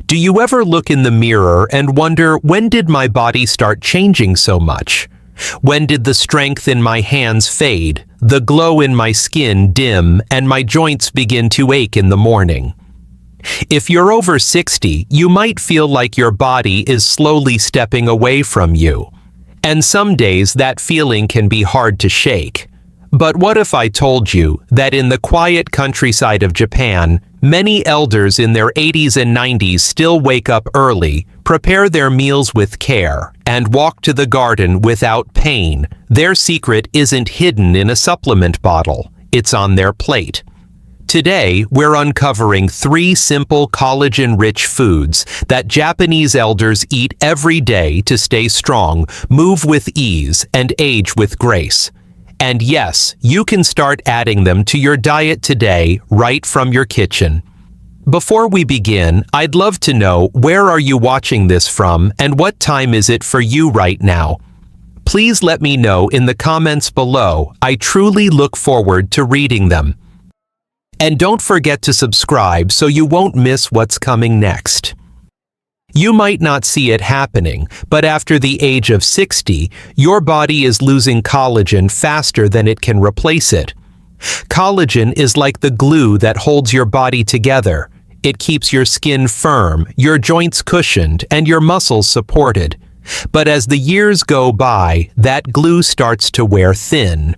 Do you ever look in the mirror and wonder, when did my body start changing so much? When did the strength in my hands fade, the glow in my skin dim, and my joints begin to ache in the morning? If you're over 60, you might feel like your body is slowly stepping away from you. And some days that feeling can be hard to shake. But what if I told you that in the quiet countryside of Japan, many elders in their 80s and 90s still wake up early, prepare their meals with care, and walk to the garden without pain? Their secret isn't hidden in a supplement bottle, it's on their plate. Today, we're uncovering 3 simple collagen-rich foods that Japanese elders eat every day to stay strong, move with ease, and age with grace. And yes, you can start adding them to your diet today, right from your kitchen. Before we begin, I'd love to know, where are you watching this from and what time is it for you right now? Please let me know in the comments below. I truly look forward to reading them. And don't forget to subscribe so you won't miss what's coming next. You might not see it happening, but after the age of 60, your body is losing collagen faster than it can replace it. Collagen is like the glue that holds your body together. It keeps your skin firm, your joints cushioned, and your muscles supported. But as the years go by, that glue starts to wear thin.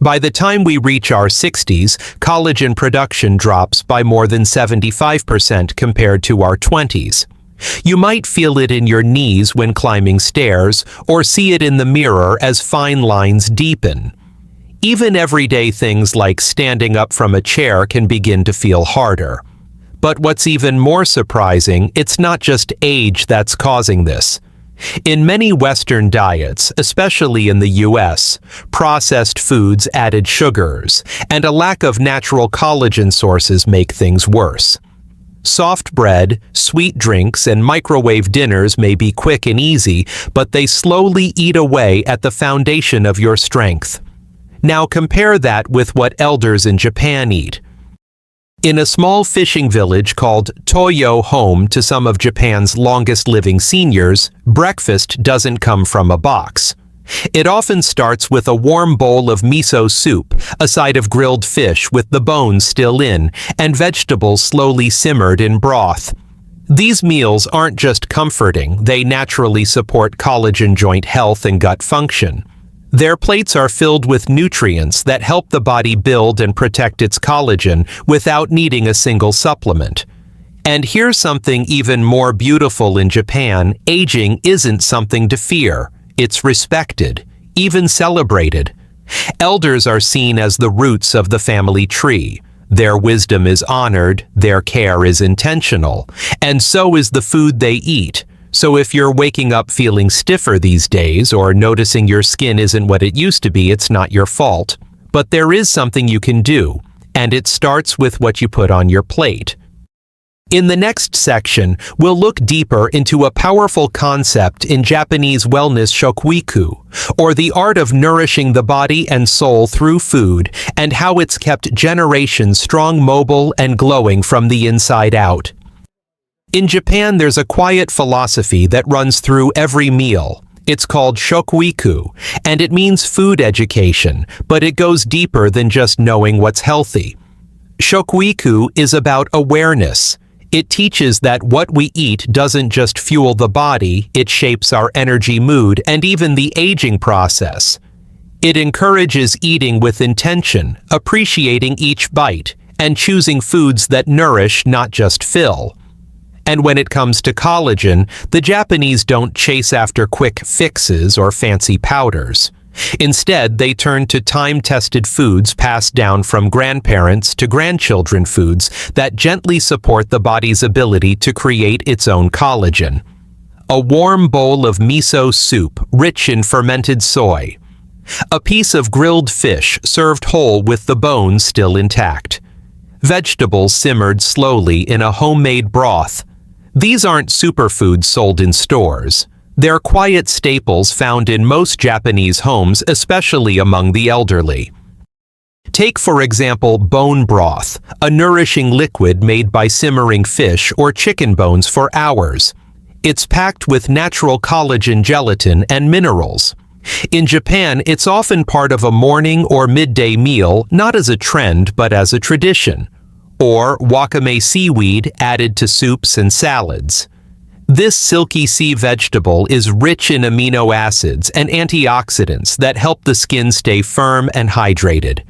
By the time we reach our 60s, collagen production drops by more than 75% compared to our 20s. You might feel it in your knees when climbing stairs, or see it in the mirror as fine lines deepen. Even everyday things like standing up from a chair can begin to feel harder. But what's even more surprising, it's not just age that's causing this. In many Western diets, especially in the US, processed foods added sugars, and a lack of natural collagen sources make things worse. Soft bread, sweet drinks, and microwave dinners may be quick and easy, but they slowly eat away at the foundation of your strength. Now compare that with what elders in Japan eat. In a small fishing village called Toyo, home to some of Japan's longest-living seniors, breakfast doesn't come from a box. It often starts with a warm bowl of miso soup, a side of grilled fish with the bones still in, and vegetables slowly simmered in broth. These meals aren't just comforting, they naturally support collagen joint health and gut function. Their plates are filled with nutrients that help the body build and protect its collagen without needing a single supplement. And here's something even more beautiful in Japan: aging isn't something to fear. It's respected, even celebrated. Elders are seen as the roots of the family tree. Their wisdom is honored, their care is intentional, and so is the food they eat. So if you're waking up feeling stiffer these days, or noticing your skin isn't what it used to be, it's not your fault. But there is something you can do, and it starts with what you put on your plate. In the next section, we'll look deeper into a powerful concept in Japanese wellness, shokuiku, or the art of nourishing the body and soul through food, and how it's kept generations strong, mobile, and glowing from the inside out. In Japan, there's a quiet philosophy that runs through every meal. It's called shokuiku, and it means food education, but it goes deeper than just knowing what's healthy. Shokuiku is about awareness. It teaches that what we eat doesn't just fuel the body, it shapes our energy, mood, and even the aging process. It encourages eating with intention, appreciating each bite, and choosing foods that nourish, not just fill. And when it comes to collagen, the Japanese don't chase after quick fixes or fancy powders. Instead, they turn to time-tested foods passed down from grandparents to grandchildren, foods that gently support the body's ability to create its own collagen. A warm bowl of miso soup, rich in fermented soy. A piece of grilled fish served whole with the bones still intact. Vegetables simmered slowly in a homemade broth. These aren't superfoods sold in stores. They're quiet staples found in most Japanese homes, especially among the elderly. Take, for example, bone broth, a nourishing liquid made by simmering fish or chicken bones for hours. It's packed with natural collagen, gelatin, and minerals. In Japan, it's often part of a morning or midday meal, not as a trend but as a tradition. Or wakame seaweed added to soups and salads. This silky sea vegetable is rich in amino acids and antioxidants that help the skin stay firm and hydrated.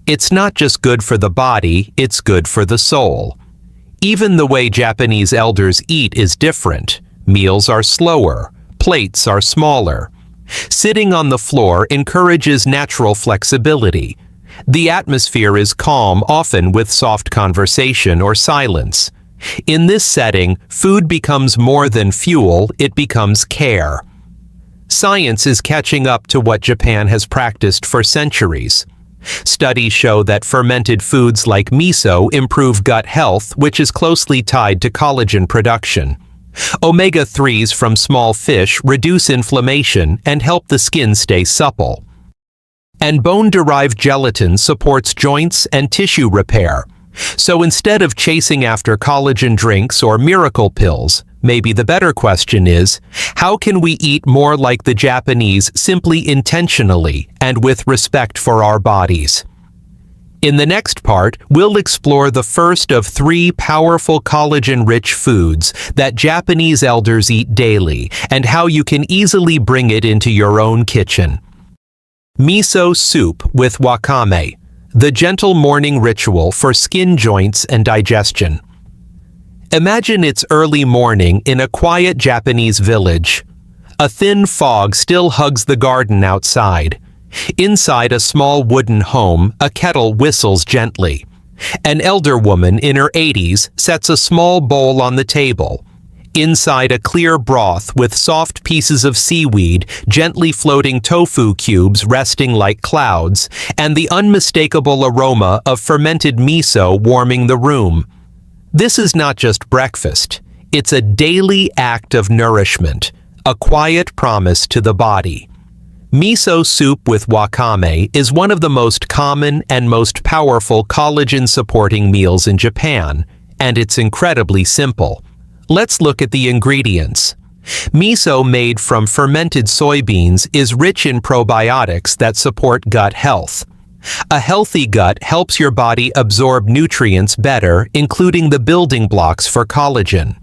It's not just good for the body, it's good for the soul. Even the way Japanese elders eat is different. Meals are slower, plates are smaller. Sitting on the floor encourages natural flexibility. The atmosphere is calm, often with soft conversation or silence. In this setting, food becomes more than fuel, it becomes care. Science is catching up to what Japan has practiced for centuries. Studies show that fermented foods like miso improve gut health, which is closely tied to collagen production. Omega-3s from small fish reduce inflammation and help the skin stay supple. And bone-derived gelatin supports joints and tissue repair. So instead of chasing after collagen drinks or miracle pills, maybe the better question is, how can we eat more like the Japanese, simply intentionally and with respect for our bodies? In the next part, we'll explore the first of 3 powerful collagen-rich foods that Japanese elders eat daily and how you can easily bring it into your own kitchen. Miso soup with wakame, the gentle morning ritual for skin, joints, and digestion. Imagine it's early morning in a quiet Japanese village. A thin fog still hugs the garden outside. Inside a small wooden home, a kettle whistles gently. An elder woman in her 80s sets a small bowl on the table. Inside, a clear broth with soft pieces of seaweed, gently floating tofu cubes resting like clouds, and the unmistakable aroma of fermented miso warming the room. This is not just breakfast. It's a daily act of nourishment, a quiet promise to the body. Miso soup with wakame is one of the most common and most powerful collagen-supporting meals in Japan, and it's incredibly simple. Let's look at the ingredients. Miso made from fermented soybeans is rich in probiotics that support gut health. A healthy gut helps your body absorb nutrients better, including the building blocks for collagen.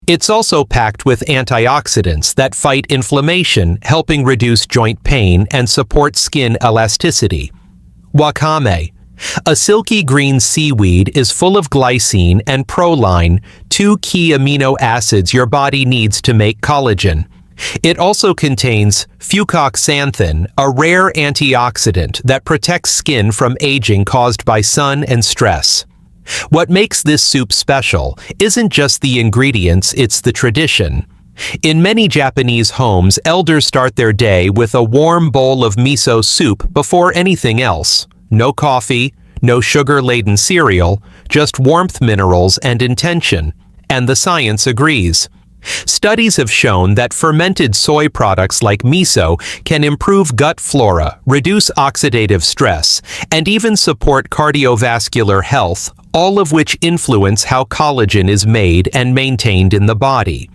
It's also packed with antioxidants that fight inflammation, helping reduce joint pain and support skin elasticity. Wakame, a silky green seaweed, is full of glycine and proline, 2 key amino acids your body needs to make collagen. It also contains fucoxanthin, a rare antioxidant that protects skin from aging caused by sun and stress. What makes this soup special isn't just the ingredients, it's the tradition. In many Japanese homes, elders start their day with a warm bowl of miso soup before anything else. No coffee, no sugar-laden cereal, just warmth, minerals, and intention. And the science agrees. Studies have shown that fermented soy products like miso can improve gut flora, reduce oxidative stress, and even support cardiovascular health, all of which influence how collagen is made and maintained in the body.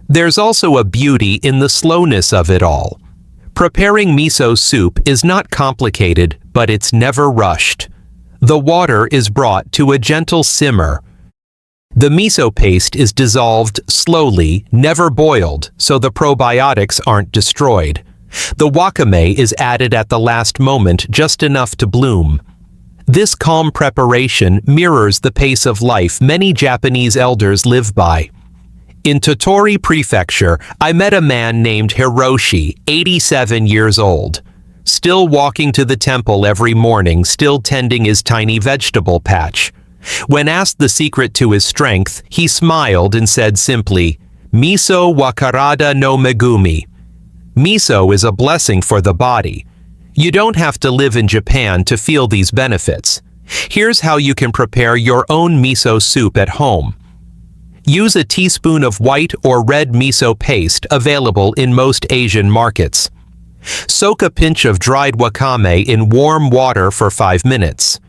There's also a beauty in the slowness of it all. Preparing miso soup is not complicated, but it's never rushed. The water is brought to a gentle simmer. The miso paste is dissolved slowly, never boiled, so the probiotics aren't destroyed. The wakame is added at the last moment, just enough to bloom. This calm preparation mirrors the pace of life many Japanese elders live by. In Tottori Prefecture, I met a man named Hiroshi, 87 years old. Still walking to the temple every morning, still tending his tiny vegetable patch. When asked the secret to his strength, he smiled and said simply, "Miso wa karada no megumi." Miso is a blessing for the body. You don't have to live in Japan to feel these benefits. Here's how you can prepare your own miso soup at home. Use a teaspoon of white or red miso paste available in most Asian markets. Soak a pinch of dried wakame in warm water for 5 minutes.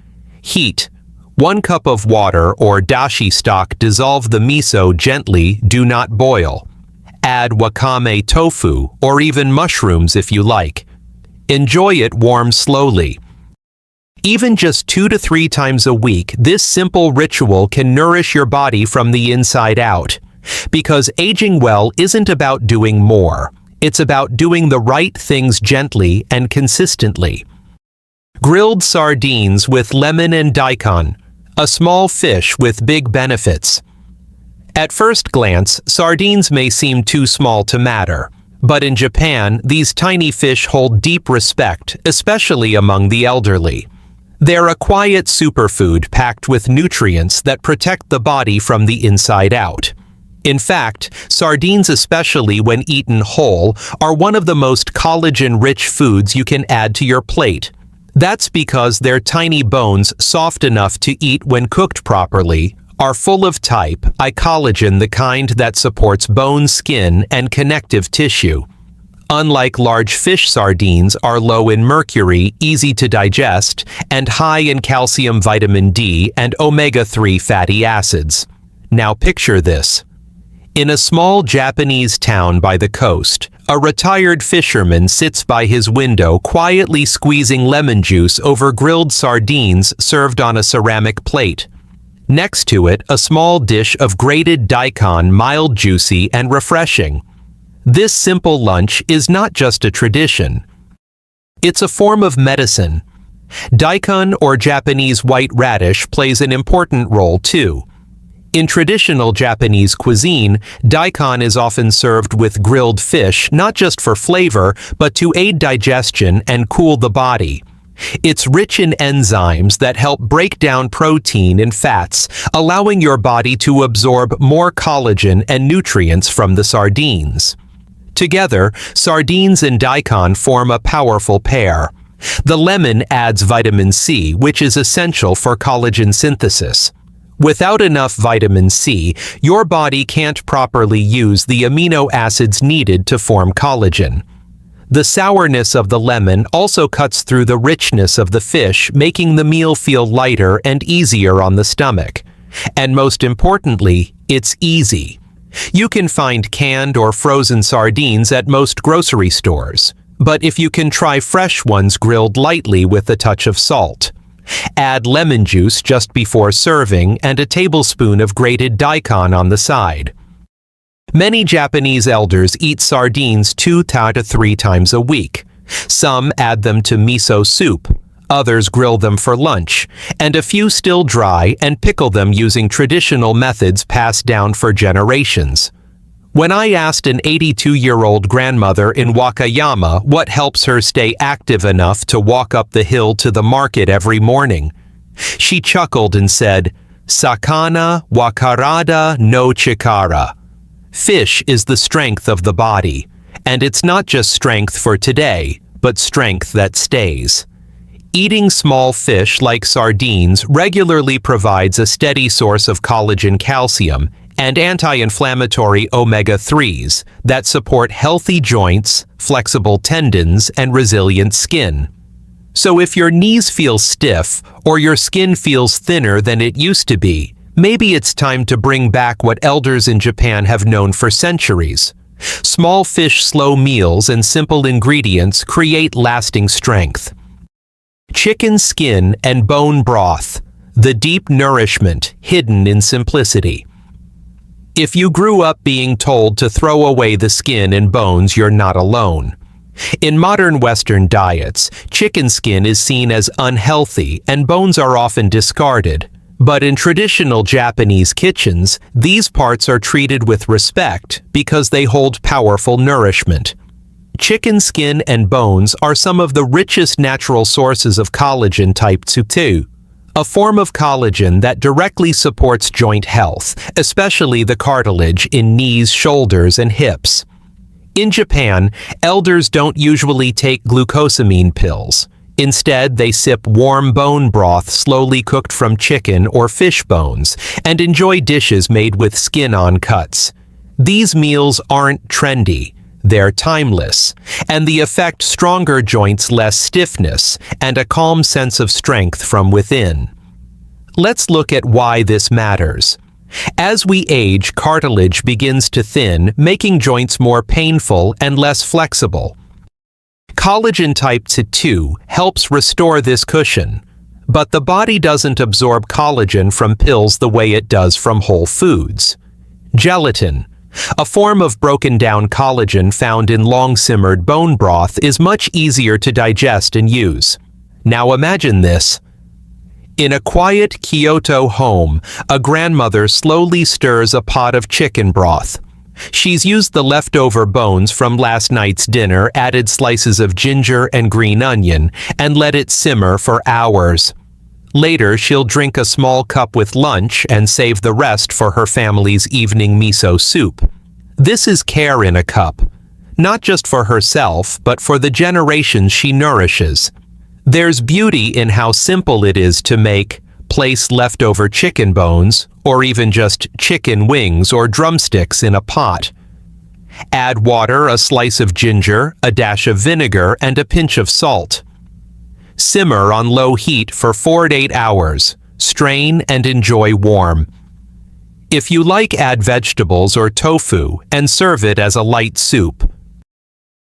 Heat. 1 cup of water or dashi stock. Dissolve the miso gently, do not boil. Add wakame tofu or even mushrooms if you like. Enjoy it warm slowly. Even just 2 to 3 times a week, this simple ritual can nourish your body from the inside out. Because aging well isn't about doing more. It's about doing the right things gently and consistently. Grilled sardines with lemon and daikon, a small fish with big benefits. At first glance, sardines may seem too small to matter. But in Japan, these tiny fish hold deep respect, especially among the elderly. They're a quiet superfood packed with nutrients that protect the body from the inside out. In fact, sardines, especially when eaten whole, are one of the most collagen-rich foods you can add to your plate. That's because their tiny bones, soft enough to eat when cooked properly, are full of type I collagen, the kind that supports bone, skin, and connective tissue. Unlike large fish, sardines are low in mercury, easy to digest, and high in calcium, vitamin D, and omega-3 fatty acids. Now picture this. In a small Japanese town by the coast, a retired fisherman sits by his window quietly squeezing lemon juice over grilled sardines served on a ceramic plate. Next to it, a small dish of grated daikon, mild, juicy, and refreshing. This simple lunch is not just a tradition. It's a form of medicine. Daikon, or Japanese white radish, plays an important role too. In traditional Japanese cuisine, daikon is often served with grilled fish, not just for flavor, but to aid digestion and cool the body. It's rich in enzymes that help break down protein and fats, allowing your body to absorb more collagen and nutrients from the sardines. Together, sardines and daikon form a powerful pair. The lemon adds vitamin C, which is essential for collagen synthesis. Without enough vitamin C, your body can't properly use the amino acids needed to form collagen. The sourness of the lemon also cuts through the richness of the fish, making the meal feel lighter and easier on the stomach. And most importantly, it's easy. You can find canned or frozen sardines at most grocery stores, but if you can try fresh ones grilled lightly with a touch of salt. Add lemon juice just before serving and a tablespoon of grated daikon on the side. Many Japanese elders eat sardines 2 to 3 times a week. Some add them to miso soup, others grill them for lunch, and a few still dry and pickle them using traditional methods passed down for generations. When I asked an 82-year-old grandmother in Wakayama what helps her stay active enough to walk up the hill to the market every morning, she chuckled and said, "Sakana wa karada no chikara." Fish is the strength of the body, and it's not just strength for today, but strength that stays. Eating small fish like sardines regularly provides a steady source of collagen, calcium, and anti-inflammatory omega-3s that support healthy joints, flexible tendons, and resilient skin. So if your knees feel stiff or your skin feels thinner than it used to be, maybe it's time to bring back what elders in Japan have known for centuries. Small fish, slow meals, and simple ingredients create lasting strength. Chicken skin and bone broth, the deep nourishment hidden in simplicity. If you grew up being told to throw away the skin and bones, you're not alone. In modern Western diets, chicken skin is seen as unhealthy and bones are often discarded. But in traditional Japanese kitchens, these parts are treated with respect because they hold powerful nourishment. Chicken skin and bones are some of the richest natural sources of collagen type 2, a form of collagen that directly supports joint health, especially the cartilage in knees, shoulders, and hips. In Japan, elders don't usually take glucosamine pills. Instead, they sip warm bone broth slowly cooked from chicken or fish bones and enjoy dishes made with skin-on cuts. These meals aren't trendy. They're timeless, and the effect stronger joints, less stiffness, and a calm sense of strength from within. Let's look at why this matters. As we age, cartilage begins to thin, making joints more painful and less flexible. Collagen type 2 helps restore this cushion, but the body doesn't absorb collagen from pills the way it does from whole foods. Gelatin, a form of broken-down collagen found in long-simmered bone broth, is much easier to digest and use. Now imagine this. In a quiet Kyoto home, a grandmother slowly stirs a pot of chicken broth. She's used the leftover bones from last night's dinner, added slices of ginger and green onion, and let it simmer for hours. Later, she'll drink a small cup with lunch and save the rest for her family's evening miso soup. This is care in a cup, not just for herself, but for the generations she nourishes. There's beauty in how simple it is to make. Place leftover chicken bones, or even just chicken wings or drumsticks in a pot. Add water, a slice of ginger, a dash of vinegar, and a pinch of salt. Simmer on low heat for 4 to 8 hours. Strain and enjoy warm. If you like, add vegetables or tofu and serve it as a light soup.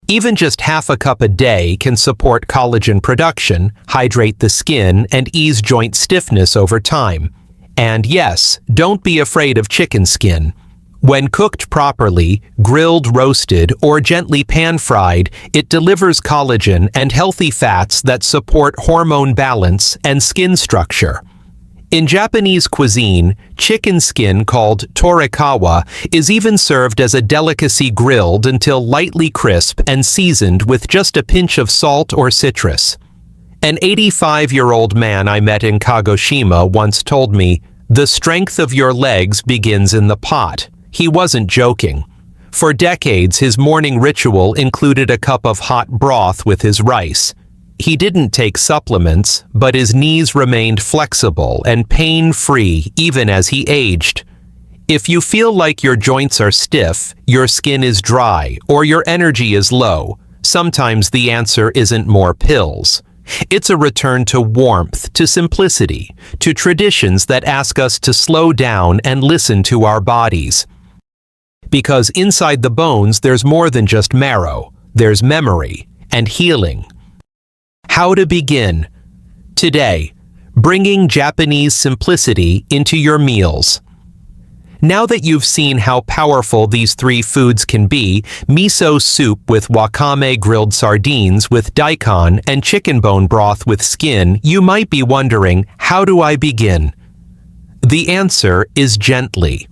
Even just half a cup a day can support collagen production, hydrate the skin, and ease joint stiffness over time. And yes, don't be afraid of chicken skin. When cooked properly, grilled, roasted, or gently pan-fried, it delivers collagen and healthy fats that support hormone balance and skin structure. In Japanese cuisine, chicken skin called torikawa is even served as a delicacy, grilled until lightly crisp and seasoned with just a pinch of salt or citrus. An 85-year-old man I met in Kagoshima once told me, "The strength of your legs begins in the pot." He wasn't joking. For decades, his morning ritual included a cup of hot broth with his rice. He didn't take supplements, but his knees remained flexible and pain-free even as he aged. If you feel like your joints are stiff, your skin is dry, or your energy is low, sometimes the answer isn't more pills. It's a return to warmth, to simplicity, to traditions that ask us to slow down and listen to our bodies. Because inside the bones, there's more than just marrow. There's memory and healing. How to begin? Today, bringing Japanese simplicity into your meals. Now that you've seen how powerful these 3 foods can be, miso soup with wakame, grilled sardines with daikon, and chicken bone broth with skin, you might be wondering, how do I begin? The answer is gently.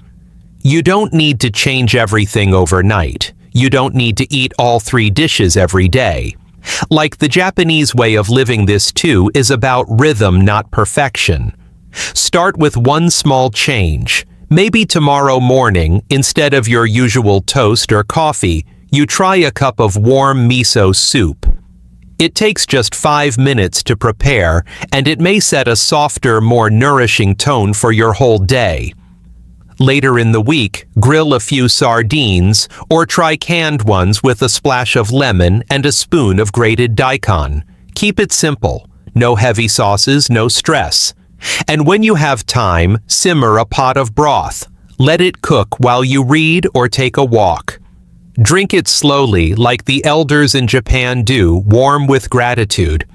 You don't need to change everything overnight. You don't need to eat all 3 dishes every day. Like the Japanese way of living, this too is about rhythm, not perfection. Start with one small change. Maybe tomorrow morning, instead of your usual toast or coffee, you try a cup of warm miso soup. It takes just 5 minutes to prepare, and it may set a softer, more nourishing tone for your whole day. Later in the week, grill a few sardines, or try canned ones with a splash of lemon and a spoon of grated daikon. Keep it simple. No heavy sauces, no stress. And when you have time, simmer a pot of broth. Let it cook while you read or take a walk. Drink it slowly, like the elders in Japan do, warm with gratitude.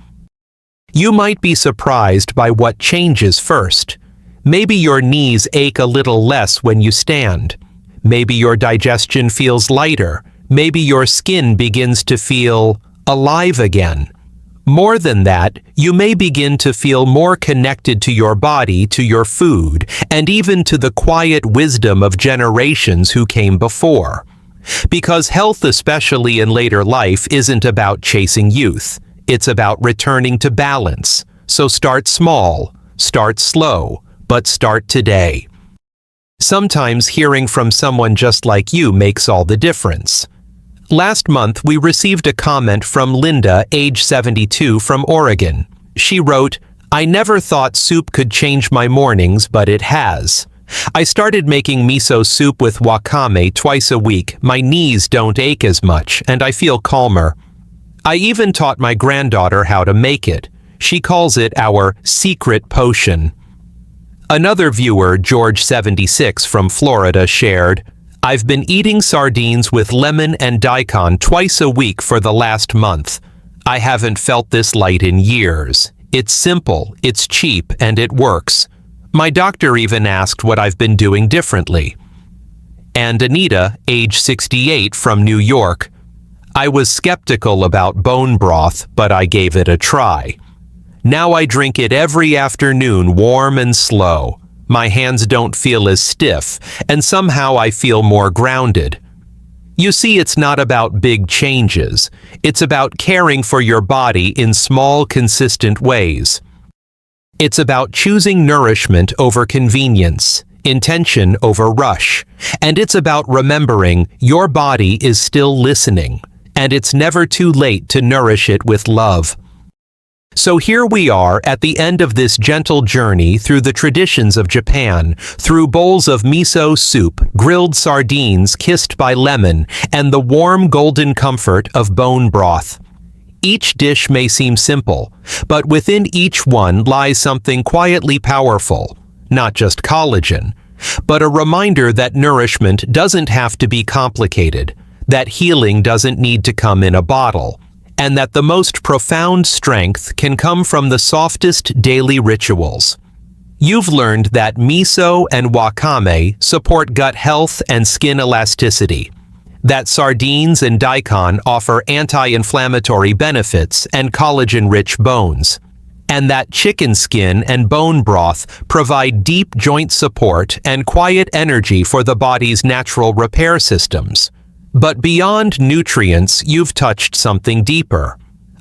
You might be surprised by what changes first. Maybe your knees ache a little less when you stand. Maybe your digestion feels lighter. Maybe your skin begins to feel alive again. More than that, you may begin to feel more connected to your body, to your food, and even to the quiet wisdom of generations who came before. Because health, especially in later life, isn't about chasing youth. It's about returning to balance. So start small, start slow, but start today. Sometimes hearing from someone just like you makes all the difference. Last month, we received a comment from Linda, age 72, from Oregon. She wrote, "I never thought soup could change my mornings, but it has. I started making miso soup with wakame twice a week. My knees don't ache as much, and I feel calmer. I even taught my granddaughter how to make it. She calls it our secret potion. Another viewer, George76 from Florida, shared, "I've been eating sardines with lemon and daikon twice a week for the last month. I haven't felt this light in years. It's simple, it's cheap, and it works. My doctor even asked what I've been doing differently." And Anita, age 68 from New York, "I was skeptical about bone broth, but I gave it a try. Now I drink it every afternoon, warm and slow. My hands don't feel as stiff, and somehow I feel more grounded." You see, it's not about big changes. It's about caring for your body in small, consistent ways. It's about choosing nourishment over convenience, intention over rush, and it's about remembering your body is still listening, and it's never too late to nourish it with love. So here we are at the end of this gentle journey through the traditions of Japan, through bowls of miso soup, grilled sardines kissed by lemon, and the warm golden comfort of bone broth. Each dish may seem simple, but within each one lies something quietly powerful, not just collagen, but a reminder that nourishment doesn't have to be complicated, that healing doesn't need to come in a bottle, and that the most profound strength can come from the softest daily rituals. You've learned that miso and wakame support gut health and skin elasticity, that sardines and daikon offer anti-inflammatory benefits and collagen-rich bones, and that chicken skin and bone broth provide deep joint support and quiet energy for the body's natural repair systems. But beyond nutrients, you've touched something deeper,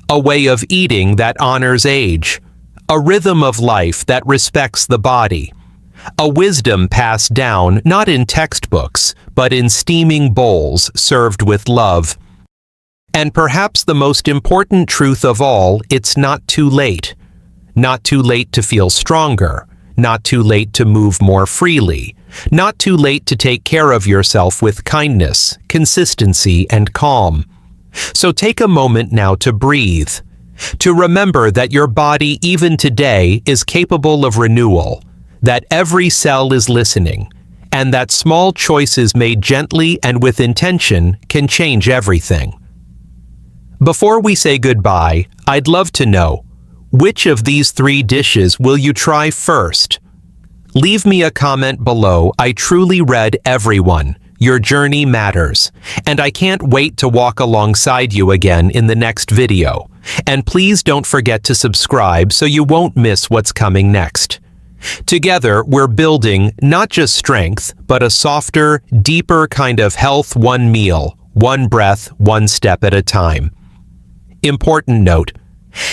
a way of eating that honors age, a rhythm of life that respects the body, a wisdom passed down not in textbooks, but in steaming bowls served with love. And perhaps the most important truth of all, it's not too late. Not too late to feel stronger, not too late to move more freely, not too late to take care of yourself with kindness, consistency, and calm. So take a moment now to breathe, to remember that your body even today is capable of renewal, that every cell is listening, and that small choices made gently and with intention can change everything. Before we say goodbye, I'd love to know, which of these 3 dishes will you try first? Leave me a comment below. I truly read everyone. Your journey matters, and I can't wait to walk alongside you again in the next video. And please don't forget to subscribe so you won't miss what's coming next. Together, we're building not just strength, but a softer, deeper kind of health, one meal, one breath, one step at a time. Important note: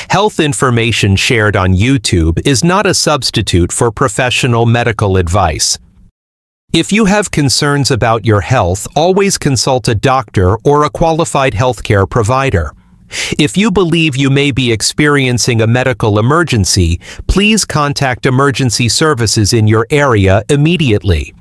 health information shared on YouTube is not a substitute for professional medical advice. If you have concerns about your health, always consult a doctor or a qualified healthcare provider. If you believe you may be experiencing a medical emergency, please contact emergency services in your area immediately.